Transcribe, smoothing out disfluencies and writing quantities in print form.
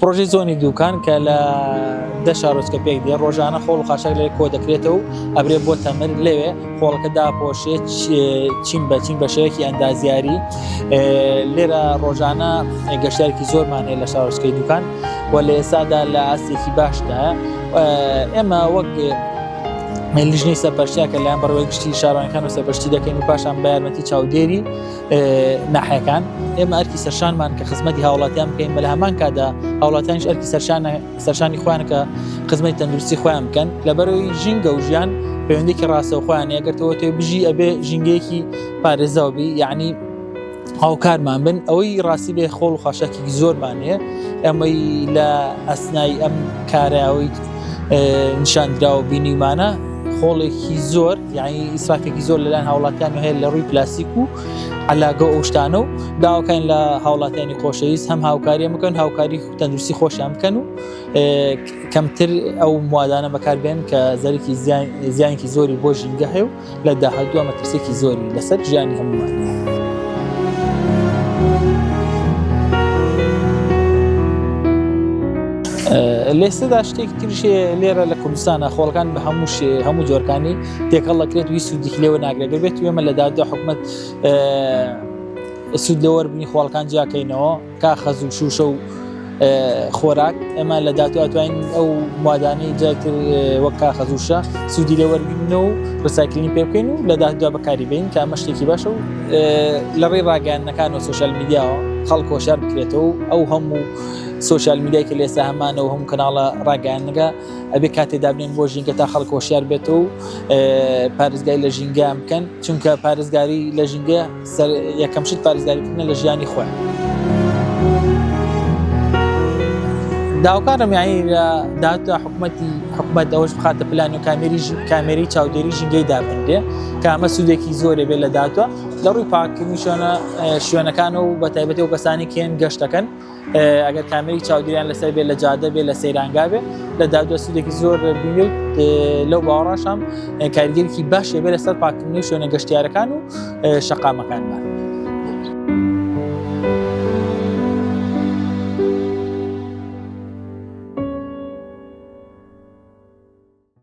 پرۆژەی زۆنی دووکان کە لە 10 شارۆچکە پێک دێ ڕۆژانە خۆڵ و خاشاک لێ کۆ دەکرێتەوە و ئەبرێ بۆ تەمر لەوێ خۆڵەکە داپۆشێت چین بە شێوەیەکی ئەندازیاری لێرە ڕۆژانە گەشتارێکی زۆرمانەیە لە شارۆچکەی دووکان و لە ئێستادا لە ئاستێکی باشدایە ئێمە وەک لیژنەی سەرپەرشتیە کە لایەن بەڕێوەی گشتی شارۆچکەکان و سەرپەرشتی دەکەین و پاشان بە یارمەتی چاودێری ناحیەکان ئێمە ئەرکی سەرشانمان کە خزمەتی هاوڵاتیان بکەین بە لە هەمان کادا هاوڵاتیانیش ئەرکی سەرشانی خۆیان کە خزمەتی تەندروستی خۆیان بکەن لەبەرەوەی ژینگە و ژیان پەیوەندێکی ڕاستەوخۆیان ئەگەرتەوە تۆ بژی ئەبێ ژینگەیەکی پارێزاو بی یعنی هاوکارمان بن ئەوەی ڕاستی بێ خۆڵ و خاشاکێکی زۆرمانەیە ئەمەی لە ئەسنای ئەم کارەوەی نیشاندراوە بینیمانە خۆڵێکی زۆر یعنی ئیسرافێکی زۆر لەلایەن هاوڵاتیان هەیە لە ڕووی پلاسیک و عەلاقە ئەو شتانە و داواکەین لە هاوڵاتیانی خۆشەویست هەم هاوکاریان بکەن هاوکاری تەندروستی خۆشیان بکەن و کەمتر ئەو موادانە بەکاربێن کە زەرێکی زیانێکی زۆری بۆ ژینگە هەیە و لە داهاتووە مەترسێکی زۆری لەسەر ژیانی هەموومان. لێستەدا شتێکی تریشێ لێرە لە کوردستانە خۆڵەکان بە هەموو جۆرەکانی تێکەڵ دەکرێت وی سوودێکی لێوە ناگرێت بێت وێمە لە دادوە حکومەت سوود لە وەربنی خۆڵەکان جیاکەینەوە کا خەز و شوشە و خۆراک ئێمە لە دادوە ئەتوانین ئەو موادانەی جایتر وەک کا خەزوشە سوودی لێ وەربینەوە و ڕسایکلینی پێ بکەین و لە دادوە بەکاری بین کە ئەمە شتێکی باشە و لە ڕێی ڕاگەیاندنەکان و سۆشیال میدیاوە خەڵک هۆشیار بکرێتەوە ئەو هەموو سۆشیال میدیای کە لێستا هەمانە و هەموو کەناڵە ڕاگەیاندنەکە ئەبێ کاتێدا بنێن بۆ ژینگە تا خەڵک هۆشیار بێتەوە و پارێزگای لە ژینگەیان بکەن چونکە پارێزگاری لە ژینگە یەکەم شت پارێزگاریکردنە لە ژیانی خۆیان. داواکارم یعنی لە داهاتووە حکومەت ئەوەش بخاتە پلانی و کامێرەی چاودێری ژینگەی دابنرێ کە ئەمە سوودێکی زۆرێ بێت لە داهاتووە لە ڕووی پاکردنی شوێنەکانە و بە تایبەتی ئەو کەسانی کێن گەشتەکەن ئەگەر کامێری چاودێریان لەسەر بێت لە جادە بێت لە سەیرانگا بێت لە داهاتووە سوودێکی زۆر بینێت لەو باوەڕاشام کاریگەرێکی باشێ بێت لەسەر پاکردنی شوێنە گەشتیارەکان و شەقامەکانمان.